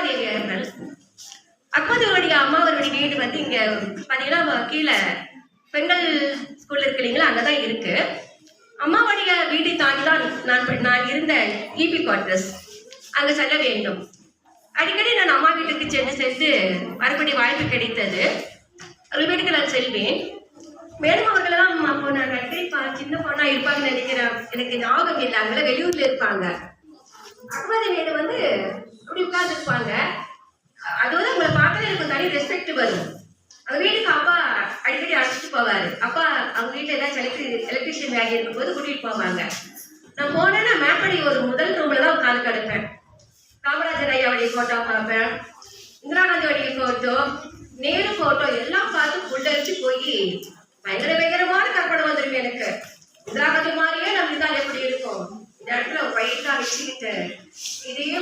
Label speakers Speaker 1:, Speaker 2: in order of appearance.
Speaker 1: அக்காதேவியர்கள். அக்காதேவியுடைய அம்மாவருடைய வீடு வந்து இங்க பாத்தீங்கன்னா கீழே பெண்கள் ஸ்கூல்ல இருக்கு இல்லைங்களா, அங்கதான் இருக்கு. அம்மாவுடைய வீட்டை தாண்டி தான் நான் இருந்த இபி குவார்டர்ஸ், அங்க செல்ல வேண்டும். அடிக்கடி நான் அம்மா வீட்டுக்கு சென்று வரக்கூடிய வாய்ப்பு கிடைத்தது. அவர்கள் வீட்டுக்கு நான் செல்வேன். மேலும் அவர்களெல்லாம் அப்போ நான் அடிக்கடி சின்ன பொண்ணா இருப்பாங்கன்னு நினைக்கிறேன், எனக்கு ஞாபகம் இல்லை. அங்கெல்லாம் வெளியூர்ல இருப்பாங்க. அக்காதேவி வந்து அப்படி உட்கார்ந்து இருப்பாங்க. அது வந்து உங்களை பார்க்கவே எனக்கு தனி ரெஸ்பெக்ட் வரும். அவங்க வீட்டுக்கு அப்பா அடிக்கடி அழைச்சிட்டு போவாரு. அப்பா அவங்க வீட்டுல ஏதாச்சும் எலக்ட்ரிஷியன் வேலை இருக்கும் போது கூட்டிட்டு போவாங்க. நான் போனேன்னா மேப்படி ஒரு முதல் ரூம்ல தான் உட்காந்து கிடப்பேன். காமராஜர் ஐயாவுடைய போட்டோ பார்ப்பேன், இந்திரா காந்தியோடைய போட்டோ, நேரு போட்டோ எல்லாம் பார்த்து புல்லரிச்சு போய் பயங்கரமான கற்பனை வந்துருக்கு எனக்கு. இந்திரா காந்தி மாதிரியே நம்ம இருந்தால் எப்படி இருக்கும், இந்த இடத்துல ஒயிட்டா வச்சுக்கிட்டு இதே